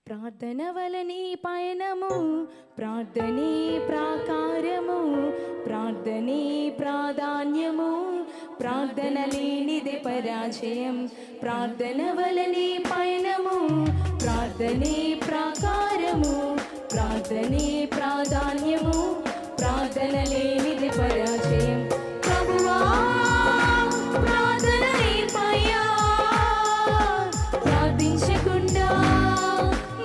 ప్రార్థన వలనే పయనము, ప్రార్థనే ప్రాకారము, ప్రార్థనే ప్రాధాన్యము, ప్రార్థన లేనిదే పరాజయం. ప్రార్థన వలనే పయనము, ప్రార్థనే ప్రాకారము, ప్రార్థనే ప్రాధాన్యము, ప్రార్థన లేనిదే పరాజయం. ప్రభువా ప్రార్థన నేర్పయ్యా, ప్రార్థించకుండా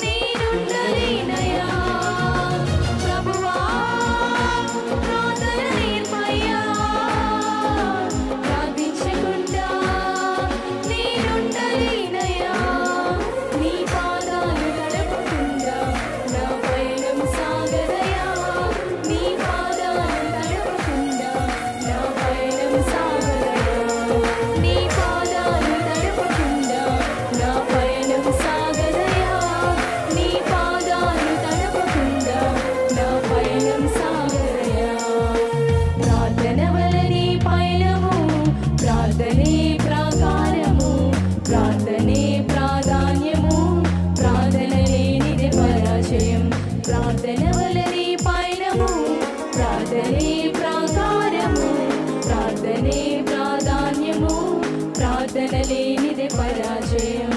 నేనుండలేనయ్యా. ప్రభువా ప్రార్థన నేర్పయ్యా, ప్రార్థించకుండా నేనుండలేనయ్యా. నీ పాదాలు తడపకుండా నా పయనం సాగదయా. నీ పాదాలు తడపకుండా నా పయనం సాగదయా. నీ పాదాలు తడపకుండా నా పయనం సాగదయా. నీ పాదాలు తడపకుండా నా పయనం సాగదయా. ప్రార్థన వలనే పయనము, ప్రార్థనే ప్రాకారము, ప్రార్థనే ప్రాధాన్యము, ప్రార్థన లేనిదే పరాజయం. ప్రార్థన వలనే పయనము, ప్రార్థనే ప్రాకారము, ప్రార్థనే ప్రాధాన్యము, ప్రార్థన లేనిదే పరాజయం.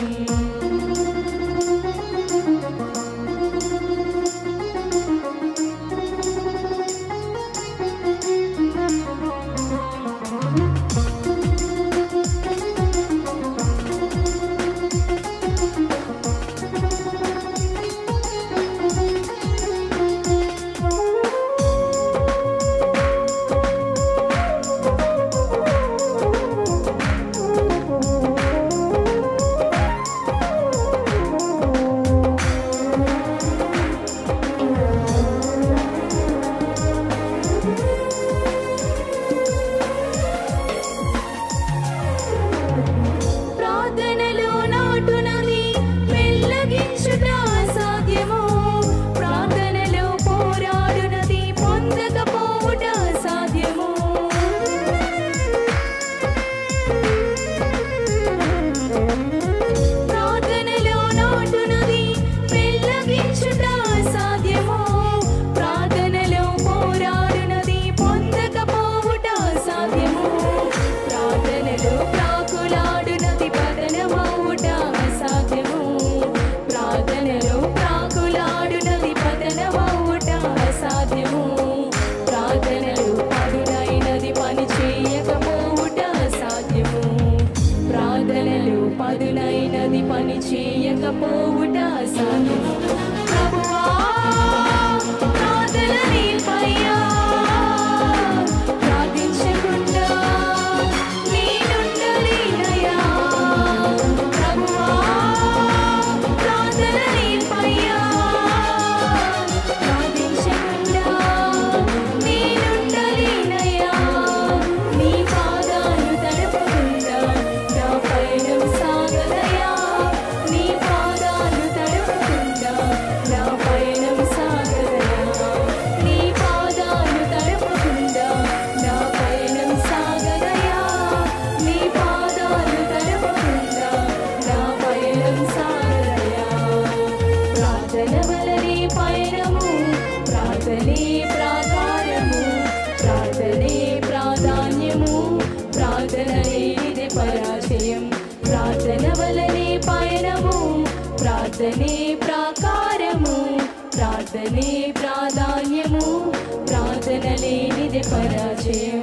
ప్రార్థనలో నాటునది వెల్లగించుట అసాధ్యము, ప్రార్థనలో పోరాడునది పొందకపోవుట అసాధ్యము. ప్రార్థనలో నాటునది వెల్లగించుట అసాధ్యము, ప్రార్థనలో పోరాడునది పొందకపోవుట అసాధ్యము. ప్రార్థనలో ప్రాకులాడునది పతనమవుట అసాధ్యము, ప్రార్థనలో ప్రాకులాడునది పతనమవుట అసాధ్యము. ప్రార్థనలో పదునైనది పని చేయకపోవుట అసాధ్యము, ప్రార్థనలో పదునైనది పని చేయకపోవుట అసాధ్యము. ప్రభువా ప్రార్థన నేర్పయ్యా, ప్రార్థించకుండా నేనుండలేనయ్యా. ప్రభువా ప్రార్థన నేర్పయ్యా, ప్రార్థించకుండా నేనుండలేనయ్యా. నీ పాదాలు తడపకుండా నా పయనం సాగదయా. నీ పాదాలు తడపకుండా నా పయనం సాగదయా. నీ పాదాలు తడపకుండా నా పయనం సాగదయా. నీ పాదాలు తడపకుండా నా పయనం సాగదయా. ప్రార్థన వలనే పయనము, ప్రార్థనే ప్రాకారము, ప్రార్థనే ప్రాధాన్యము, ప్రార్థన లేనిదే పరాజయం. ప్రార్థన వలనే పయనము, ప్రార్థనే ప్రాకారము, ప్రార్థనే ప్రాధాన్యము, ప్రార్థన లేనిదే పరాజయం.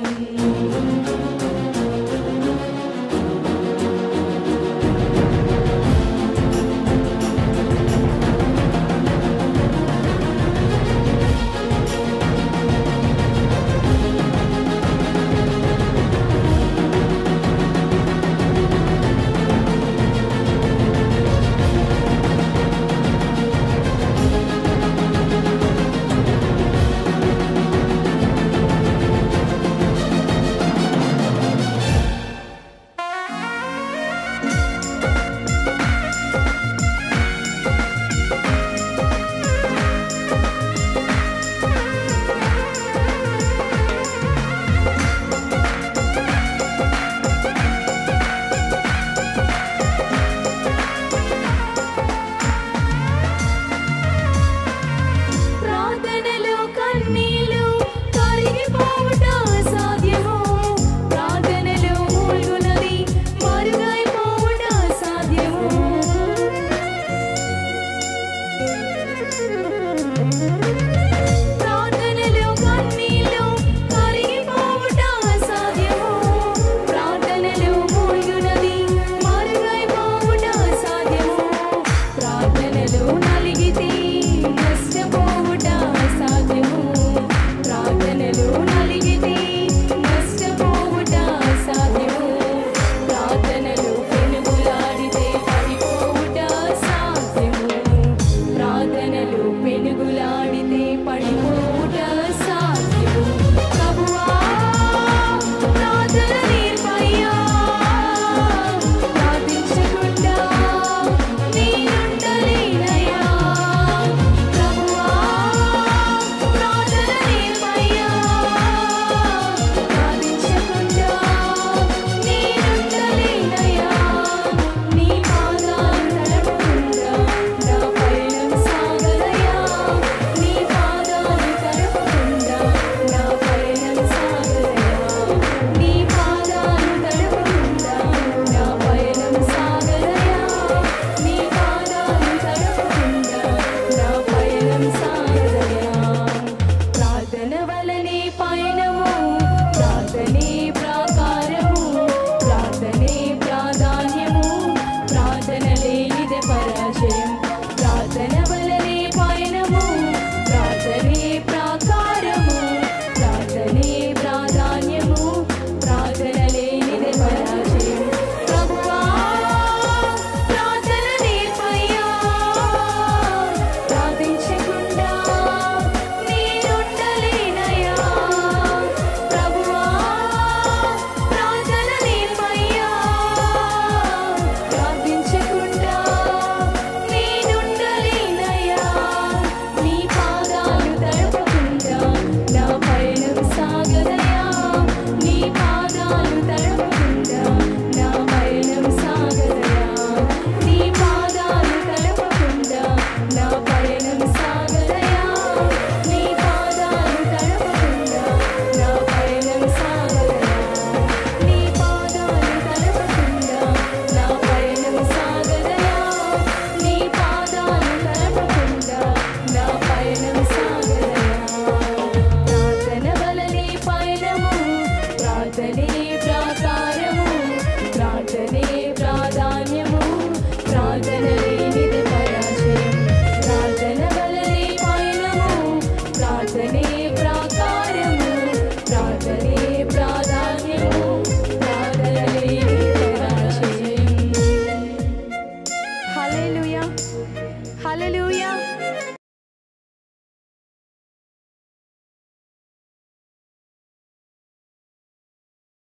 నీకే